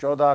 14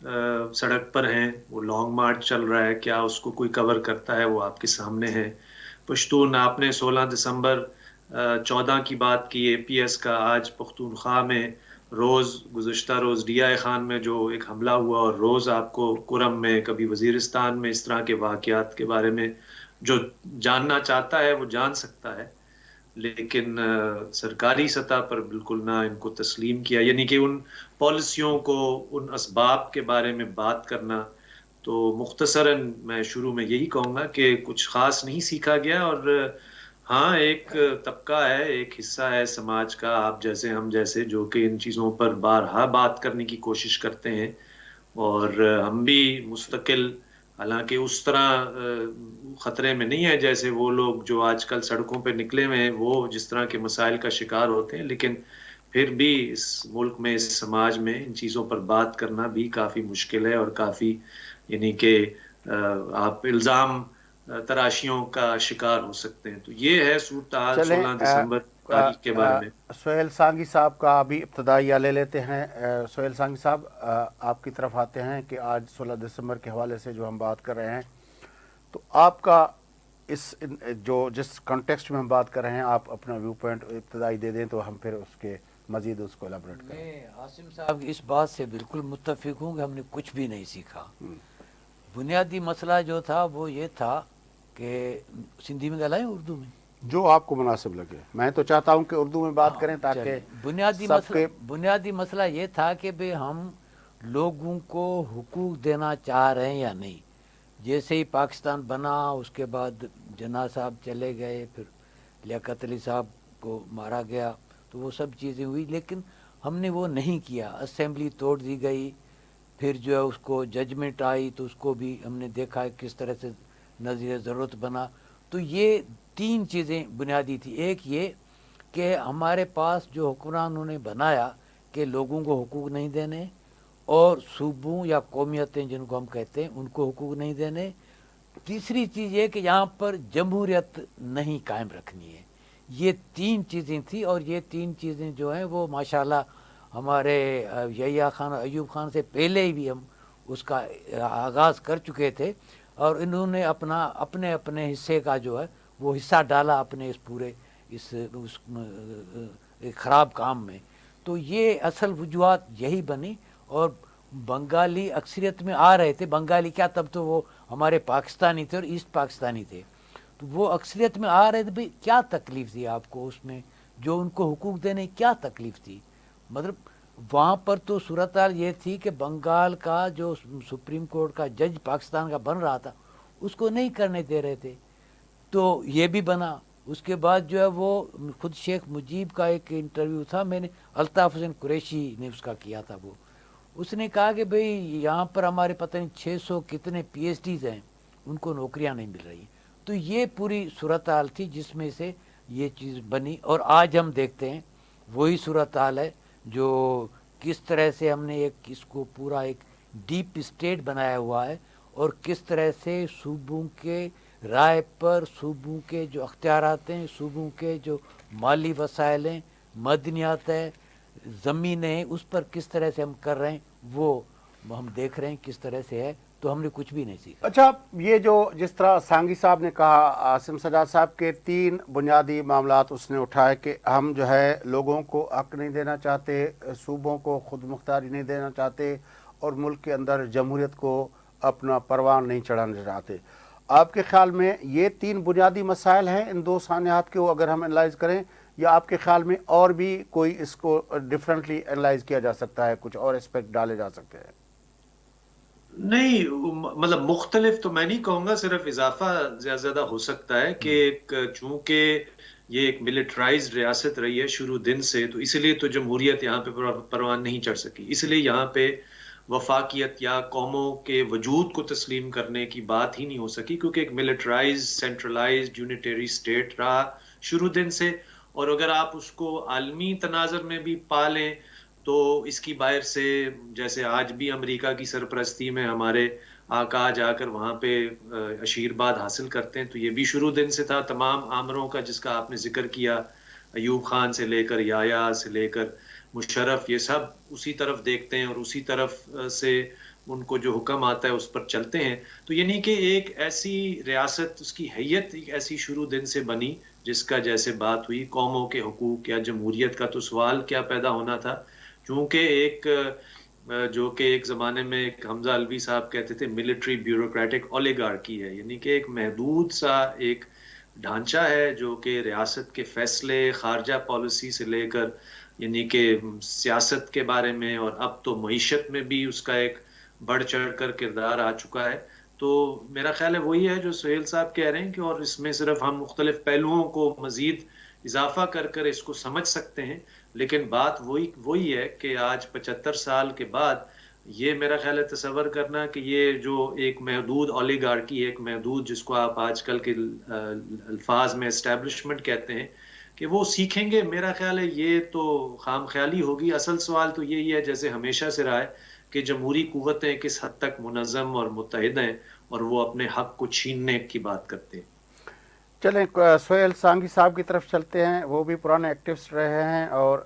سڑک پر ہیں، وہ لانگ مارچ چل رہا ہے، کیا اس کو کوئی کور کرتا ہے وہ آپ کے سامنے ہے۔ پشتون، آپ نے 16 دسمبر 14 کی بات کی، اے پی ایس کا، آج پختونخوا میں گزشتہ روز ڈی آئی خان میں جو ایک حملہ ہوا، اور روز آپ کو کرم میں، کبھی وزیرستان میں اس طرح کے واقعات کے بارے میں جو جاننا چاہتا ہے وہ جان سکتا ہے، لیکن سرکاری سطح پر بالکل نہ ان کو تسلیم کیا، یعنی کہ ان پالیسیوں کو، ان اسباب کے بارے میں بات کرنا۔ تو مختصراً میں شروع میں یہی کہوں گا کہ کچھ خاص نہیں سیکھا گیا، اور ہاں ایک طبقہ ہے، ایک حصہ ہے سماج کا، آپ جیسے ہم جیسے، جو کہ ان چیزوں پر بارہا بات کرنے کی کوشش کرتے ہیں، اور ہم بھی مستقل، حالانکہ اس طرح خطرے میں نہیں ہے جیسے وہ لوگ جو آج کل سڑکوں پہ نکلے ہوئے ہیں، وہ جس طرح کے مسائل کا شکار ہوتے ہیں، لیکن پھر بھی اس ملک میں، اس سماج میں ان چیزوں پر بات کرنا بھی کافی مشکل ہے، اور کافی، یعنی کہ آپ الزام تراشیوں کا شکار ہو سکتے ہیں۔ تو یہ ہے صورتحال چلیں 16 دسمبر تاریخ کے بارے میں۔ سہیل سانگی صاحب کا ابھی ابتدائیہ لے لیتے ہیں۔ سہیل سانگی صاحب، آپ کی طرف آتے ہیں کہ آج 16 دسمبر کے حوالے سے جو ہم بات کر رہے ہیں، تو آپ کا جس کانٹیکسٹ میں ہم بات کر رہے ہیں، آپ اپنا ویو پوائنٹ ابتدائی دے دیں تو ہم پھر اس کے مزید اس کو الیبریٹ کریں۔ میں عاصم صاحب کی اس بات سے بالکل متفق ہوں کہ ہم نے کچھ بھی نہیں سیکھا۔ بنیادی مسئلہ جو تھا وہ یہ تھا کہ سندھی میں گلائیں اردو میں، جو آپ کو مناسب لگے، میں تو چاہتا ہوں کہ اردو میں بات کریں تاکہ سب کے بنیادی مسئلہ یہ تھا کہ بھئی ہم لوگوں کو حقوق دینا چاہ رہے ہیں یا نہیں۔ جیسے ہی پاکستان بنا، اس کے بعد جناح صاحب چلے گئے، پھر لیاقت علی صاحب کو مارا گیا، تو وہ سب چیزیں ہوئی، لیکن ہم نے وہ نہیں کیا۔ اسمبلی توڑ دی گئی، پھر جو ہے اس کو ججمنٹ آئی تو اس کو بھی ہم نے دیکھا کس طرح سے نظیر ضرورت بنا۔ تو یہ تین چیزیں بنیادی تھی۔ ایک یہ کہ ہمارے پاس جو حکمرانوں نے بنایا کہ لوگوں کو حقوق نہیں دینے، اور صوبوں یا قومیتیں جن کو ہم کہتے ہیں ان کو حقوق نہیں دینے۔ تیسری چیز یہ کہ یہاں پر جمہوریت نہیں قائم رکھنی ہے۔ یہ تین چیزیں تھیں، اور یہ تین چیزیں جو ہیں وہ ماشاءاللہ ہمارے یحییٰ خان اور ایوب خان سے پہلے ہی بھی ہم اس کا آغاز کر چکے تھے، اور انہوں نے اپنے اپنے حصے کا جو ہے وہ حصہ ڈالا اپنے اس پورے اس خراب کام میں۔ تو یہ اصل وجوہات یہی بنی، اور بنگالی اکثریت میں آ رہے تھے۔ بنگالی کیا، تب تو وہ ہمارے پاکستانی تھے اور ایسٹ پاکستانی تھے، تو وہ اکثریت میں آ رہے تھے۔ بھئی کیا تکلیف تھی آپ کو اس میں، جو ان کو حقوق دینے کیا تکلیف تھی؟ مطلب وہاں پر تو صورتحال یہ تھی کہ بنگال کا جو سپریم کورٹ کا جج پاکستان کا بن رہا تھا، اس کو نہیں کرنے دے رہے تھے، تو یہ بھی بنا۔ اس کے بعد جو ہے وہ خود شیخ مجیب کا ایک انٹرویو تھا، میں نے الطاف حسین قریشی نے اس کا کیا تھا، وہ اس نے کہا کہ بھئی یہاں پر ہمارے پتہ نہیں 600 کتنے پی ایچ ڈیز ہیں، ان کو نوکریاں نہیں مل رہی۔ تو یہ پوری صورتحال تھی جس میں سے یہ چیز بنی، اور آج ہم دیکھتے ہیں وہی صورتحال ہے، جو کس طرح سے ہم نے اس کو پورا ایک ڈیپ اسٹیٹ بنایا ہوا ہے، اور کس طرح سے صوبوں کے رائے پر، صوبوں کے جو اختیارات ہیں، صوبوں کے جو مالی وسائل ہیں، معدنیات ہے، زمینیں ہیں، اس پر کس طرح سے ہم کر رہے ہیں، وہ ہم دیکھ رہے ہیں کس طرح سے ہے۔ تو ہم نے کچھ بھی نہیں سیکھا۔ اچھا، یہ جو جس طرح سانگی صاحب نے کہا، عاصم سجاد صاحب کے تین بنیادی معاملات اس نے اٹھائے کہ ہم جو ہے لوگوں کو حق نہیں دینا چاہتے، صوبوں کو خود مختاری نہیں دینا چاہتے، اور ملک کے اندر جمہوریت کو اپنا پروان نہیں چڑھانا چاہتے۔ آپ کے خیال میں یہ تین بنیادی مسائل ہیں ان دو سانحات کے، اگر ہم انالائز کریں، یا آپ کے خیال میں اور بھی کوئی اس کو ڈیفرنٹلی انالائز کیا جا سکتا ہے، کچھ اور اسپیکٹ ڈالے جا سکتے ہیں؟ نہیں، مطلب مختلف تو میں نہیں کہوں گا، صرف اضافہ زیادہ ہو سکتا ہے کہ چونکہ یہ ایک ملٹرائزڈ ریاست رہی ہے شروع دن سے، تو اس لیے تو جمہوریت یہاں پہ پروان نہیں چڑھ سکی، اس لیے یہاں پہ وفاقیت یا قوموں کے وجود کو تسلیم کرنے کی بات ہی نہیں ہو سکی، کیونکہ ایک ملٹرائزڈ، سینٹرلائزڈ، یونیٹری اسٹیٹ رہا شروع دن سے، اور اگر آپ اس کو عالمی تناظر میں بھی پالیں تو اس کی باہر سے، جیسے آج بھی امریکہ کی سرپرستی میں ہمارے آقا جا کر وہاں پہ عشیرباد حاصل کرتے ہیں، تو یہ بھی شروع دن سے تھا۔ تمام آمروں کا جس کا آپ نے ذکر کیا، ایوب خان سے لے کر، یحییٰ سے لے کر مشرف، یہ سب اسی طرف دیکھتے ہیں اور اسی طرف سے ان کو جو حکم آتا ہے اس پر چلتے ہیں. تو یعنی کہ ایک ایسی ریاست، اس کی حیت ایک ایسی شروع دن سے بنی جس کا جیسے بات ہوئی قوموں کے حقوق یا جمہوریت کا، تو سوال کیا پیدا ہونا تھا. چونکہ جو کہ ایک زمانے میں ایک حمزہ الوی صاحب کہتے تھے ملٹری بیوروکریٹک اولیگارکی ہے، یعنی کہ ایک محدود سا ایک ڈھانچہ ہے جو کہ ریاست کے فیصلے، خارجہ پالیسی سے لے کر یعنی کہ سیاست کے بارے میں، اور اب تو معیشت میں بھی اس کا ایک بڑھ چڑھ کر کردار آ چکا ہے. تو میرا خیال ہے وہی ہے جو سہیل صاحب کہہ رہے ہیں کہ، اور اس میں صرف ہم مختلف پہلوؤں کو مزید اضافہ کر کر اس کو سمجھ سکتے ہیں. لیکن بات وہی ہے کہ آج 75 سال کے بعد یہ میرا خیال ہے تصور کرنا کہ یہ جو ایک محدود اولیگارکی، ایک محدود جس کو آپ آج کل کے الفاظ میں اسٹیبلشمنٹ کہتے ہیں، کہ وہ سیکھیں گے، میرا خیال ہے یہ تو خام خیالی ہوگی. اصل سوال تو یہی ہے جیسے ہمیشہ سے رہا ہے کہ جمہوری قوتیں کس حد تک منظم اور متحد ہیں اور وہ اپنے حق کو چھیننے کی بات کرتے ہیں. چلیں سہیل سانگھی صاحب کی طرف چلتے ہیں، وہ بھی پرانے ایکٹیوسٹ رہے ہیں. اور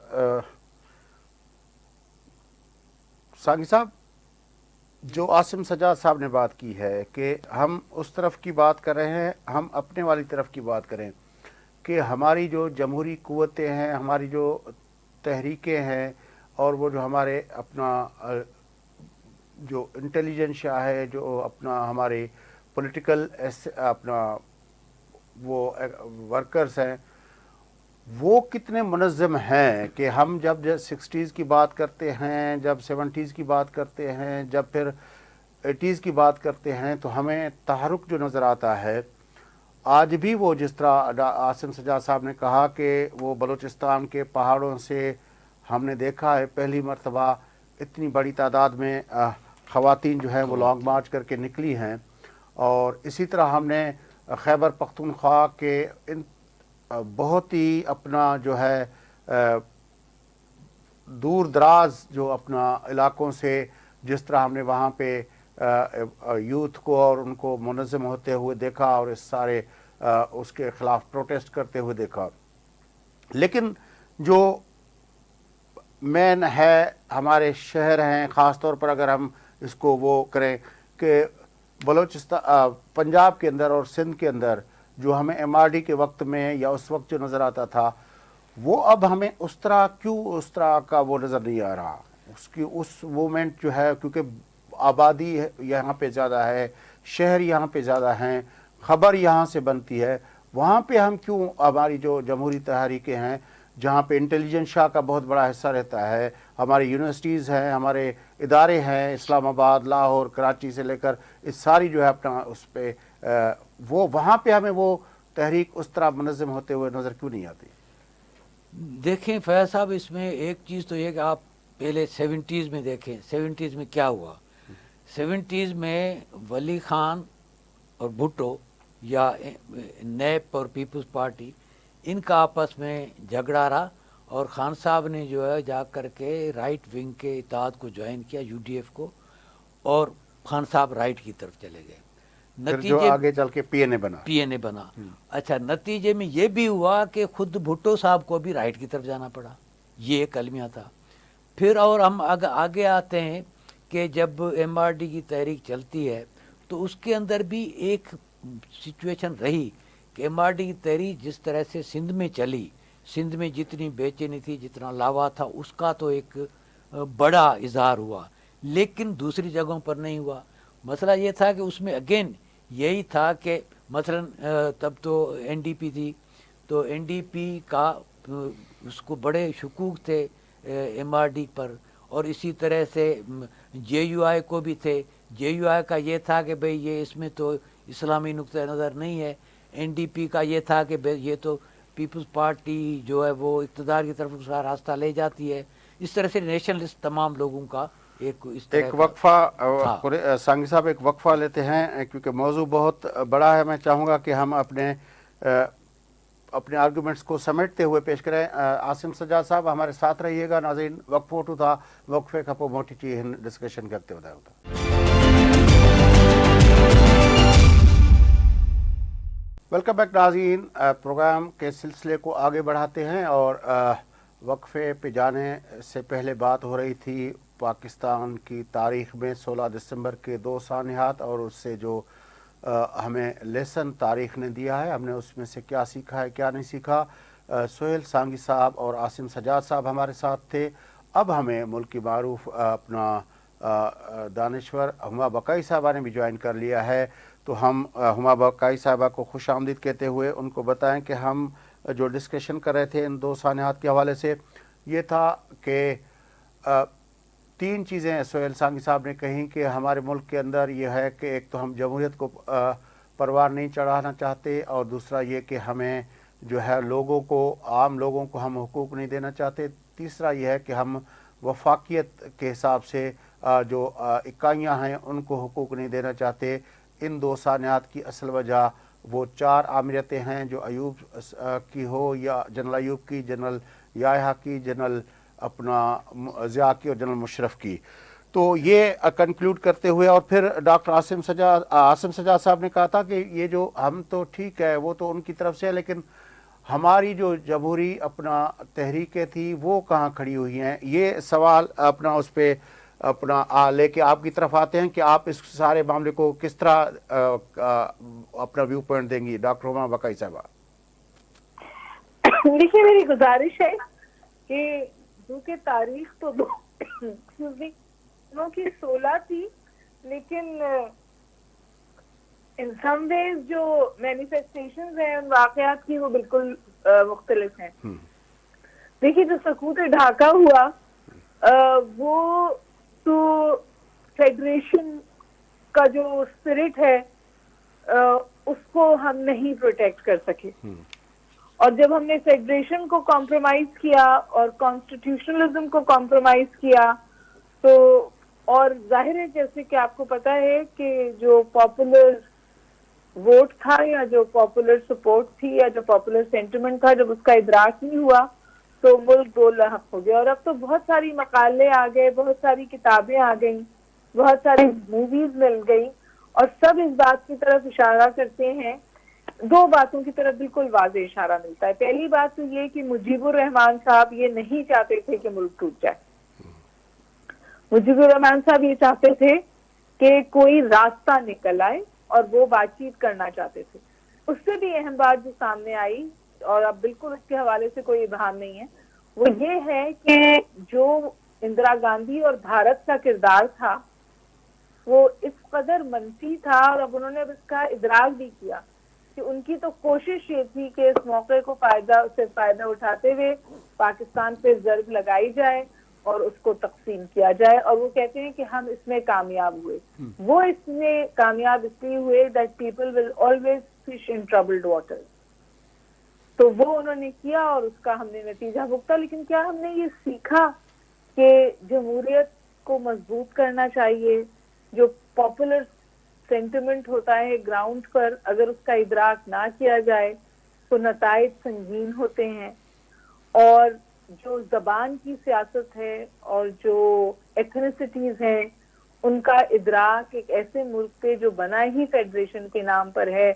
سانگھی صاحب، جو عاصم سجاد صاحب نے بات کی ہے کہ ہم اس طرف کی بات کر رہے ہیں، ہم اپنے والی طرف کی بات کریں کہ ہماری جو جمہوری قوتیں ہیں، ہماری جو تحریکیں ہیں، اور وہ جو ہمارے اپنا جو انٹیلیجنشیا ہے، جو اپنا ہمارے پولیٹیکل اپنا وہ ورکرز ہیں، وہ کتنے منظم ہیں کہ ہم جب 60s کی بات کرتے ہیں، جب 70s کی بات کرتے ہیں، جب پھر 80s کی بات کرتے ہیں، تو ہمیں تحرک جو نظر آتا ہے آج بھی وہ جس طرح عاصم سجاد صاحب نے کہا کہ وہ بلوچستان کے پہاڑوں سے ہم نے دیکھا ہے پہلی مرتبہ اتنی بڑی تعداد میں خواتین جو ہیں وہ لانگ مارچ کر کے نکلی ہیں. اور اسی طرح ہم نے خیبر پختونخوا کے ان بہت ہی اپنا جو ہے دور دراز جو اپنا علاقوں سے جس طرح ہم نے وہاں پہ یوتھ کو اور ان کو منظم ہوتے ہوئے دیکھا اور اس کے خلاف پروٹیسٹ کرتے ہوئے دیکھا. لیکن جو مین ہے ہمارے شہر ہیں، خاص طور پر اگر ہم اس کو وہ کریں کہ بلوچستان، پنجاب کے اندر اور سندھ کے اندر جو ہمیں ایم آر ڈی کے وقت میں یا اس وقت جو نظر آتا تھا، وہ اب ہمیں اس طرح کا وہ نظر نہیں آ رہا. اس موومنٹ جو ہے، کیونکہ آبادی یہاں پہ زیادہ ہے، شہر یہاں پہ زیادہ ہیں، خبر یہاں سے بنتی ہے، وہاں پہ ہم کیوں ہماری جو جمہوری تحریکیں ہیں جہاں پہ انٹیلیجنشیا کا بہت بڑا حصہ رہتا ہے، ہماری یونیورسٹیز ہیں، ہمارے ادارے ہیں، اسلام آباد، لاہور، کراچی سے لے کر اس ساری جو ہے اپنا اس پہ وہ وہاں پہ ہمیں وہ تحریک اس طرح منظم ہوتے ہوئے نظر کیوں نہیں آتی؟ دیکھیں فیاض صاحب، اس میں ایک چیز تو یہ کہ آپ پہلے 70s میں دیکھیں 70s میں کیا ہوا. 70s میں ولی خان اور بھٹو یا نیپ اور پیپلز پارٹی، ان کا آپس میں جھگڑا رہا، اور خان صاحب نے جو ہے جا کر کے رائٹ ونگ کے اتحاد کو جوائن کیا، یو ڈی ایف کو، اور خان صاحب رائٹ کی طرف چلے گئے. جو آگے چل کے پی این اے بنا. اچھا، نتیجے میں یہ بھی ہوا کہ خود بھٹو صاحب کو بھی رائٹ کی طرف جانا پڑا، یہ ایک المیہ تھا. پھر اور ہم آگے آتے ہیں کہ جب ایم آر ڈی کی تحریک چلتی ہے تو اس کے اندر بھی ایک سچویشن رہی کہ ایم آر ڈی کی تحریک جس طرح سے سندھ میں چلی، سندھ میں جتنی بے چینی تھی، جتنا لاوا تھا، اس کا تو ایک بڑا اظہار ہوا، لیکن دوسری جگہوں پر نہیں ہوا. مسئلہ یہ تھا کہ اس میں اگین یہی تھا کہ مثلا تب تو این ڈی پی تھی، تو این ڈی پی کا اس کو بڑے شکوک تھے ایم آر ڈی پر، اور اسی طرح سے جے یو آئی کو بھی تھے. جے یو آئی کا یہ تھا کہ بھئی یہ اس میں تو اسلامی نقطہ نظر نہیں ہے. این ڈی پی کا یہ تھا کہ یہ تو پیپلز پارٹی جو ہے وہ اقتدار کی طرف اس کا راستہ لے جاتی ہے. اس طرح سے نیشنلسٹ تمام لوگوں کا ایک وقفہ سانگھی صاحب ایک وقفہ لیتے ہیں کیونکہ موضوع بہت بڑا ہے. میں چاہوں گا کہ ہم اپنے آرگومنٹس کو سمیٹتے ہوئے پیش کریں. عاصم سجاد صاحب ہمارے ساتھ رہیے گا. ناظرین وقفہ اٹھو تھا وقفے کا موٹی چیز ڈسکشن کرتے ہوتا ہوتا. ویلکم بیک ناظرین. پروگرام کے سلسلے کو آگے بڑھاتے ہیں اور وقفے پہ جانے سے پہلے بات ہو رہی تھی پاکستان کی تاریخ میں 16 دسمبر کے 2 سانحات اور اس سے جو ہمیں لیسن تاریخ نے دیا ہے، ہم نے اس میں سے کیا سیکھا ہے کیا نہیں سیکھا۔ سہیل سانگی صاحب اور عاصم سجاد صاحب ہمارے ساتھ تھے۔ اب ہمیں ملک کی معروف اپنا دانشور ہما بقائی صاحبہ نے بھی جوائن کر لیا ہے، تو ہم ہما بقائی صاحبہ کو خوش آمدید کہتے ہوئے ان کو بتائیں کہ ہم جو ڈسکشن کر رہے تھے ان 2 سانحات کے حوالے سے، یہ تھا کہ 3 چیزیں سہیل سانگی صاحب نے کہیں کہ ہمارے ملک کے اندر یہ ہے کہ ایک تو ہم جمہوریت کو پروار نہیں چڑھانا چاہتے، اور دوسرا یہ کہ ہمیں جو ہے لوگوں کو، عام لوگوں کو ہم حقوق نہیں دینا چاہتے، تیسرا یہ ہے کہ ہم وفاقیت کے حساب سے جو اکائیاں ہیں ان کو حقوق نہیں دینا چاہتے۔ ان 2 سانحات کی اصل وجہ وہ 4 آمریتیں ہیں، جو ایوب کی ہو یا جنرل ایوب کی، جنرل یاحیٰ کی، جنرل اپنا ضیاء کی اور جنرل مشرف کی۔ تو یہ کنکلوڈ کرتے ہوئے، اور پھر ڈاکٹر عاصم سجاد صاحب نے کہا تھا کہ یہ جو ہم تو ٹھیک ہے وہ تو ان کی طرف سے ہے، لیکن ہماری جو جمہوری اپنا تحریکیں تھی وہ کہاں کھڑی ہوئی ہیں۔ یہ سوال اپنا اس پہ اپنا لے کے آپ کی طرف آتے ہیں کہ آپ اس سارے معاملے کو کس طرح اپنا ویو پوائنٹ دیں گی ڈاکٹر ہما بقائی صاحبہ؟ دیکھیے، میری گزارش ہے کہ جو کہ تاریخ تو دونوں کی 16 تھی، لیکن ان سم ویز جو مینیفیسٹیشنز ہیں ان واقعات کی وہ بالکل مختلف ہیں۔ دیکھیے، جو سقوط ڈھاکہ ہوا وہ تو فیڈریشن کا جو اسپرٹ ہے اس کو ہم نہیں پروٹیکٹ کر سکے، اور جب ہم نے فیڈریشن کو کمپرومائز کیا اور کانسٹیٹیوشنلزم کو کمپرومائز کیا تو، اور ظاہر ہے جیسے کہ آپ کو پتا ہے کہ جو پاپولر ووٹ تھا یا جو پاپولر سپورٹ تھی یا جو پاپولر سینٹیمنٹ تھا، جب اس کا ادراک نہیں ہوا تو ملک دو لہق ہو گیا۔ اور اب تو بہت ساری مقالے آ گئے، بہت ساری کتابیں آ گئیں، بہت ساری موویز مل گئی، اور سب اس بات کی طرف اشارہ کرتے ہیں۔ 2 باتوں کی طرف بالکل واضح اشارہ ملتا ہے۔ پہلی بات تو یہ کہ مجیب الرحمان صاحب یہ نہیں چاہتے تھے کہ ملک ٹوٹ جائے۔ مجیب الرحمان صاحب یہ چاہتے تھے کہ کوئی راستہ نکل آئے، اور وہ بات چیت کرنا چاہتے تھے۔ اس سے بھی اہم بات جو سامنے آئی، اور اب بالکل اس کے حوالے سے کوئی ابہام نہیں ہے، وہ یہ ہے کہ جو اندرا گاندھی اور بھارت کا کردار تھا وہ اس قدر منفی تھا، اور اب انہوں نے اس کا ادراک بھی کیا کہ ان کی تو کوشش یہ تھی کہ اس موقع کو فائدہ اٹھاتے ہوئے پاکستان پہ ضرب لگائی جائے اور اس کو تقسیم کیا جائے، اور وہ کہتے ہیں کہ ہم اس میں کامیاب ہوئے۔ وہ اس میں کامیاب اس لیے ہوئے that people will always fish in troubled waters، تو وہ انہوں نے کیا اور اس کا ہم نے نتیجہ بھگتا۔ لیکن کیا ہم نے یہ سیکھا کہ جمہوریت کو مضبوط کرنا چاہیے؟ جو پاپولر سینٹیمنٹ ہوتا ہے گراؤنڈ پر، اگر اس کا ادراک نہ کیا جائے تو نتائج سنگین ہوتے ہیں، اور جو زبان کی سیاست ہے اور جو ایتھنیسٹیز ہیں ان کا ادراک ایک ایسے ملک پہ جو بنا ہی فیڈریشن کے نام پر ہے،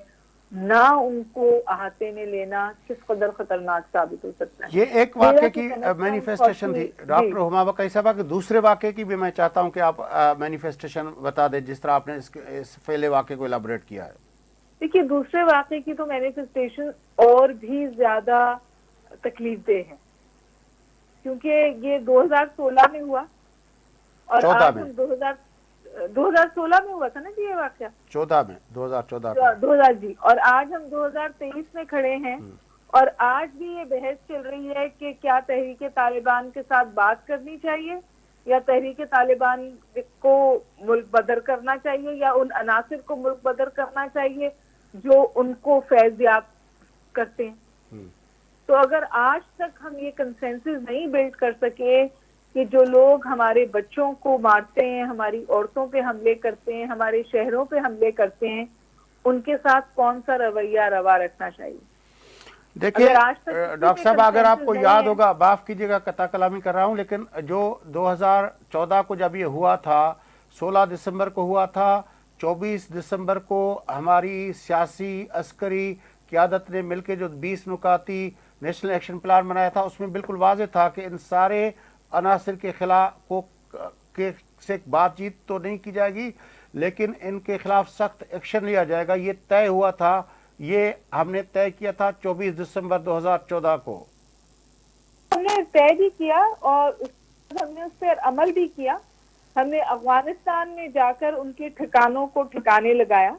نہ ان کو احاطے میں لینا کس قدر خطرناک ثابت ہو سکتا ہے۔ یہ ایک واقعے کی مینیفیسٹیشن تھی ڈاکٹر ہما بقائی صاحبہ، کہ دوسرے واقعے کی بھی میں چاہتا ہوں کہ آپ مینیفیسٹیشن بتا دیں جس طرح آپ نے اس پہلے واقعے کو ایلیبریٹ کیا ہے۔ دیکھیے، دوسرے واقعے کی تو مینیفیسٹیشن اور بھی زیادہ تکلیف دہ ہے، کیونکہ یہ 2016 میں ہوا، اور آج ہم 2016 میں ہوا تھا نا جی یہ واقعہ، 2014 جی، اور آج ہم 2023 میں کھڑے ہیں، اور آج بھی یہ بحث چل رہی ہے کہ کیا تحریک طالبان کے ساتھ بات کرنی چاہیے یا تحریک طالبان کو ملک بدر کرنا چاہیے، یا ان عناصر کو ملک بدر کرنا چاہیے جو ان کو فیض یاب کرتے ہیں۔ تو اگر آج تک ہم یہ کنسنسس نہیں بلڈ کر سکے کہ جو لوگ ہمارے بچوں کو مارتے ہیں، ہماری عورتوں پہ حملے کرتے ہیں، ہمارے شہروں پہ حملے کرتے ہیں، ان کے ساتھ کون سا رویہ روا رکھنا چاہیے۔ دیکھیے ڈاکٹر صاحب، اگر آپ کو یاد ہوگا، معاف کیجیے گا قطع کلامی کر رہا ہوں، لیکن جو 2014 کو جب یہ ہوا تھا، 16 دسمبر کو ہوا تھا، 24 دسمبر کو ہماری سیاسی عسکری قیادت نے مل کے جو 20 نکاتی نیشنل ایکشن پلان بنایا تھا اس میں بالکل واضح تھا کہ ان سارے عناصر کے خلاف سے بات چیت تو نہیں کی جائے گی لیکن ان کے خلاف سخت ایکشن لیا جائے گا. یہ طے ہوا تھا, یہ ہم نے طے کیا تھا 24 دسمبر 2014 کو. ہم نے طے بھی کیا اور ہم نے اس پر عمل بھی کیا. ہم نے افغانستان میں جا کر ان کے ٹھکانوں کو ٹھکانے لگایا.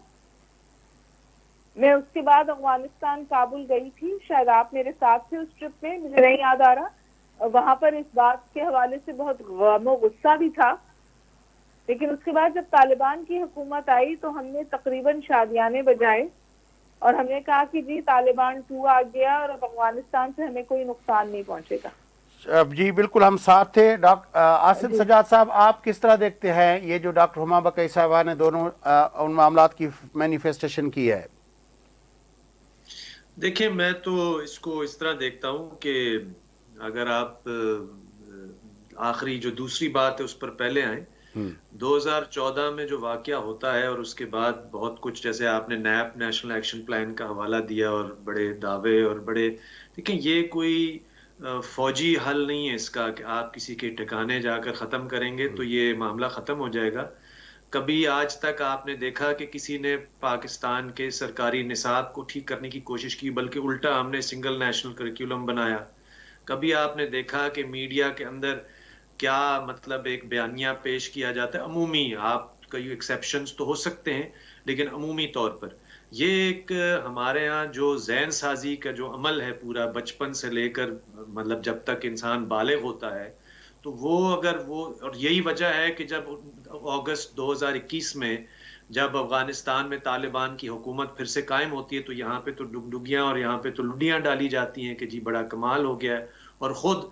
میں اس کے بعد افغانستان کابل گئی تھی, شاید آپ میرے ساتھ تھے اس ٹرپ میں, مجھے نہیں یاد آ رہا. وہاں پر اس بات کے حوالے سے بہت غم و غصہ بھی تھا. لیکن اس کے بعد جب طالبان کی حکومت آئی تو ہم نے تقریباً شادیانے بجائے اور ہم نے کہا کہ جی طالبان 2 آ گیا اور اب افغانستان سے ہمیں کوئی نقصان نہیں پہنچے گا. جی بالکل ہم ساتھ تھے. ڈاکٹر آصف سجاد صاحب, آپ کس طرح دیکھتے ہیں یہ جو ڈاکٹر ہما بقئی صاحبہ نے دونوں ان معاملات کی مینیفیسٹیشن کی ہے؟ دیکھیں میں تو اس کو اس طرح دیکھتا ہوں کہ اگر آپ آخری جو دوسری بات ہے اس پر پہلے آئیں, 2014 میں جو واقعہ ہوتا ہے اور اس کے بعد بہت کچھ, جیسے آپ نے نیپ نیشنل ایکشن پلان کا حوالہ دیا اور بڑے دعوے اور بڑے, دیکھیں یہ کوئی فوجی حل نہیں ہے اس کا کہ آپ کسی کے ٹھکانے جا کر ختم کریں گے تو یہ معاملہ ختم ہو جائے گا. کبھی آج تک آپ نے دیکھا کہ کسی نے پاکستان کے سرکاری نصاب کو ٹھیک کرنے کی کوشش کی, بلکہ الٹا ہم نے سنگل نیشنل کریکولم بنایا. کبھی آپ نے دیکھا کہ میڈیا کے اندر کیا مطلب ایک بیانیہ پیش کیا جاتا ہے عمومی, آپ کئی ایکسیپشنز تو ہو سکتے ہیں لیکن عمومی طور پر یہ ایک ہمارے ہاں جو ذہن سازی کا جو عمل ہے پورا بچپن سے لے کر مطلب جب تک انسان بالغ ہوتا ہے, تو وہ اگر وہ, اور یہی وجہ ہے کہ جب اگست 2021 میں جب افغانستان میں طالبان کی حکومت پھر سے قائم ہوتی ہے تو یہاں پہ تو ڈگڈگیاں اور یہاں پہ تو لڈیاں ڈالی جاتی ہیں کہ جی بڑا کمال ہو گیا ہے. اور خود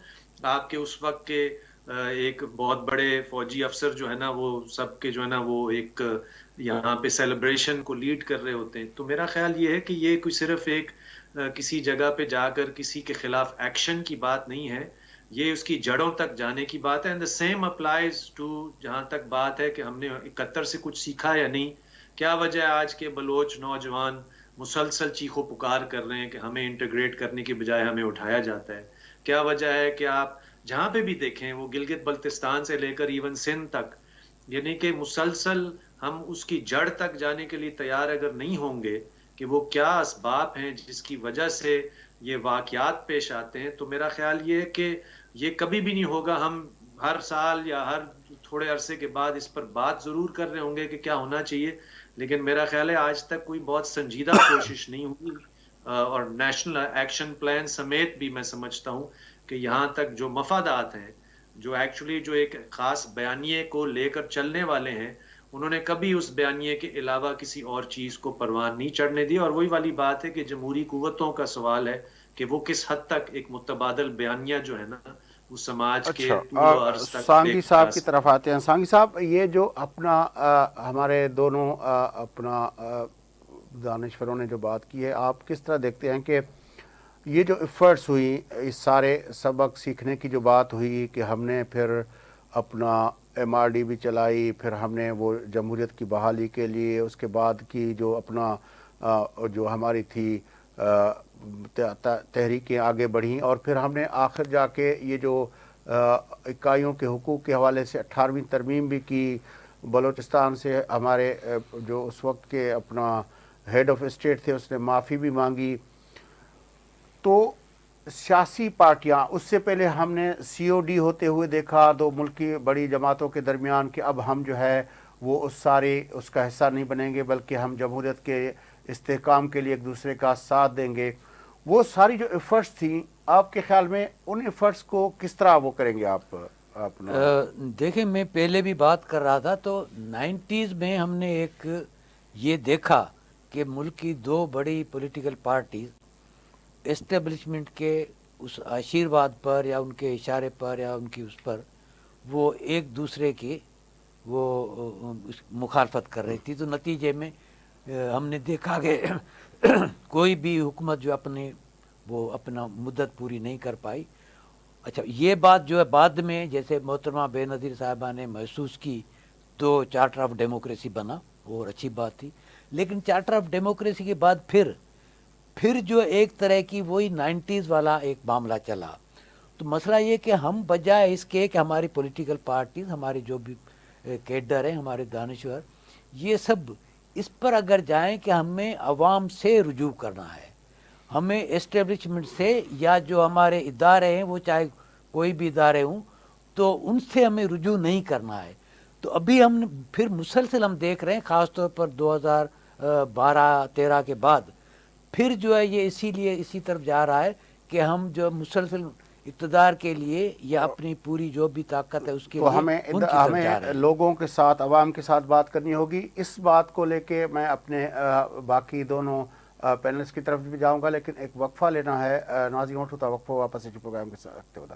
آپ کے اس وقت کے ایک بہت بڑے فوجی افسر جو ہے نا وہ سب کے جو ہے نا وہ ایک یہاں پہ سیلیبریشن کو لیڈ کر رہے ہوتے ہیں. تو میرا خیال یہ ہے کہ یہ کوئی صرف ایک کسی جگہ پہ جا کر کسی کے خلاف ایکشن کی بات نہیں ہے, یہ اس کی جڑوں تک جانے کی بات ہے. And the same applies to جہاں تک بات ہے کہ ہم نے 71 سے کچھ سیکھا یا نہیں. کیا وجہ ہے آج کے بلوچ نوجوان مسلسل چیخو پکار کر رہے ہیں کہ ہمیں انٹیگریٹ کرنے کی بجائے ہمیں اٹھایا جاتا ہے؟ کیا وجہ ہے کہ آپ جہاں پہ بھی دیکھیں وہ گلگت بلتستان سے لے کر ایون سندھ تک, یعنی کہ مسلسل ہم اس کی جڑ تک جانے کے لیے تیار اگر نہیں ہوں گے کہ وہ کیا اسباب ہیں جس کی وجہ سے یہ واقعات پیش آتے ہیں, تو میرا خیال یہ ہے کہ یہ کبھی بھی نہیں ہوگا. ہم ہر سال یا ہر تھوڑے عرصے کے بعد اس پر بات ضرور کر رہے ہوں گے کہ کیا ہونا چاہیے, لیکن میرا خیال ہے آج تک کوئی بہت سنجیدہ کوشش نہیں ہوئی. اور نیشنل ایکشن پلان سمیت بھی میں سمجھتا ہوں کہ یہاں تک جو مفادات ہیں, جو ایکچولی جو ایک خاص بیانیے کو لے کر چلنے والے ہیں, انہوں نے کبھی اس بیانیے کے علاوہ کسی اور چیز کو پروان نہیں چڑھنے دی. اور وہی والی بات ہے کہ جمہوری قوتوں کا سوال ہے کہ وہ کس حد تک ایک متبادل بیانیہ جو ہے نا وہ سماج کے طول و عرض تک. سانگھی صاحب کی طرف آتے ہیں. سانگھی صاحب, یہ جو اپنا ہمارے دونوں اپنا دانشوروں نے جو بات کی ہے, آپ کس طرح دیکھتے ہیں کہ یہ جو ایفرٹس ہوئی, اس سارے سبق سیکھنے کی جو بات ہوئی کہ ہم نے پھر اپنا MRD بھی چلائی, پھر ہم نے وہ جمہوریت کی بحالی کے لیے اس کے بعد کی جو اپنا جو ہماری تھی تحریکیں آگے بڑھیں, اور پھر ہم نے آخر جا کے یہ جو اکائیوں کے حقوق کے حوالے سے 18ویں ترمیم بھی کی. بلوچستان سے ہمارے جو اس وقت کے اپنا ہیڈ آف اسٹیٹ تھے اس نے معافی بھی مانگی. تو سیاسی پارٹیاں, اس سے پہلے ہم نے COD ہوتے ہوئے دیکھا 2 ملکی بڑی جماعتوں کے درمیان کہ اب ہم جو ہے وہ اس کا حصہ نہیں بنیں گے بلکہ ہم جمہوریت کے استحکام کے لیے ایک دوسرے کا ساتھ دیں گے. وہ ساری جو ایفرٹس تھیں, آپ کے خیال میں ان ایفرٹس کو کس طرح وہ کریں گے آپ اپنا؟ دیکھیں میں پہلے بھی بات کر رہا تھا تو 90s میں ہم نے ایک یہ دیکھا کہ ملک کی 2 بڑی پولیٹیکل پارٹیز اسٹیبلشمنٹ کے اس آشیرواد پر یا ان کے اشارے پر یا ان کی اس پر وہ ایک دوسرے کی وہ مخالفت کر رہی تھی. تو نتیجے میں ہم نے دیکھا کہ کوئی بھی حکومت جو اپنا مدت پوری نہیں کر پائی. اچھا, یہ بات جو ہے بعد میں جیسے محترمہ بے نظیر صاحبہ نے محسوس کی تو چارٹر آف ڈیموکریسی بنا, اور اچھی بات تھی. لیکن چارٹر آف ڈیموکریسی کے بعد پھر پھر جو ایک طرح کی وہی 90s والا ایک معاملہ چلا. تو مسئلہ یہ کہ ہم بجائے اس کے کہ ہماری پولیٹیکل پارٹیز، ہمارے جو بھی کیڈر ہیں، ہمارے دانشور، یہ سب اس پر اگر جائیں کہ ہمیں عوام سے رجوع کرنا ہے، ہمیں اسٹیبلشمنٹ سے یا جو ہمارے ادارے ہیں وہ چاہے کوئی بھی ادارے ہوں تو ان سے ہمیں رجوع نہیں کرنا ہے. تو ابھی ہم پھر مسلسل ہم دیکھ رہے ہیں، خاص طور پر 2012-13 کے بعد پھر جو ہے یہ اسی لیے اسی طرف جا رہا ہے کہ ہم جو مسلسل اقتدار کے لیے یا اپنی پوری جو بھی طاقت ہے اس کے تو لیے ہمیں ان کی طرف جا رہے ہمیں ہیں. لوگوں کے ساتھ، عوام کے ساتھ بات کرنی ہوگی. اس بات کو لے کے میں اپنے باقی دونوں پینلسٹ کی طرف بھی جاؤں گا، لیکن ایک وقفہ لینا ہے. ناظرین اٹھو تا وقفہ واپس پروگرام کے ساتھ رکھتے ہوتا.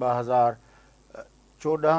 2014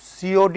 COD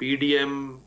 PDM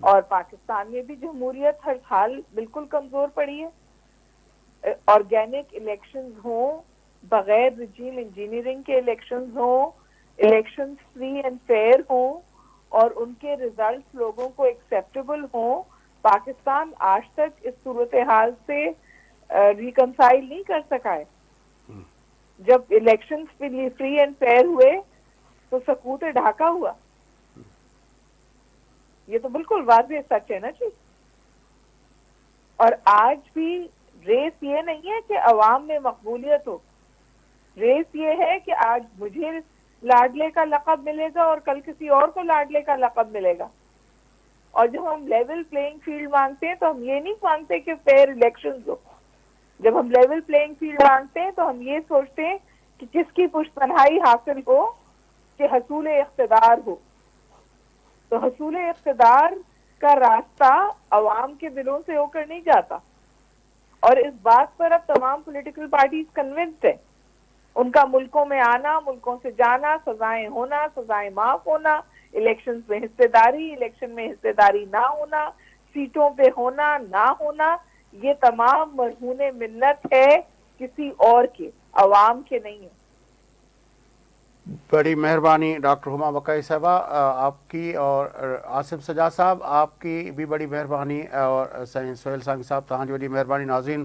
اور پاکستان میں بھی جمہوریت ہر حال بالکل کمزور پڑی ہے. آرگینک الیکشنز ہوں, بغیر رجیم انجینئرنگ کے الیکشنز ہوں, الیکشنز فری اینڈ فیئر ہوں اور ان کے ریزلٹس لوگوں کو ایکسیپٹیبل ہوں. پاکستان آج تک اس صورتحال سے ریکنسائل نہیں کر سکا ہے. جب الیکشنز فری اینڈ فیئر ہوئے تو سقوط ڈھاکہ ہوا. یہ تو بالکل واضح سچ ہے نا جی. اور آج بھی ریس یہ نہیں ہے کہ عوام میں مقبولیت ہو, ریس یہ ہے کہ آج مجھے لاڈلے کا لقب ملے گا اور کل کسی اور کو لاڈلے کا لقب ملے گا. اور جب ہم لیول پلینگ فیلڈ مانگتے ہیں تو ہم یہ نہیں مانگتے کہ فیئر الیکشنز ہو. جب ہم لیول پلینگ فیلڈ مانگتے ہیں تو ہم یہ سوچتے ہیں کہ کس کی پشت پناہی حاصل ہو کہ حصول اقتدار ہو. تو حصول اقتدار کا راستہ عوام کے دلوں سے ہو کر نہیں جاتا. اور اس بات پر اب تمام پولیٹیکل پارٹیز کنونسڈ ہیں. ان کا ملکوں میں آنا, ملکوں سے جانا, سزائیں ہونا, سزائیں معاف ہونا, الیکشنز میں حصے داری, الیکشن میں حصے داری نہ ہونا, سیٹوں پہ ہونا نہ ہونا, یہ تمام مرہون منت ہے کسی اور کے, عوام کے نہیں ہے. بڑی مہربانی ڈاکٹر ہما بقائی صاحبہ آپ کی, اور آصف سجاد صاحب آپ کی بھی بڑی مہربانی, اور سہیل سانگ صاحب تہانجی وڈی مہربانی. ناظرین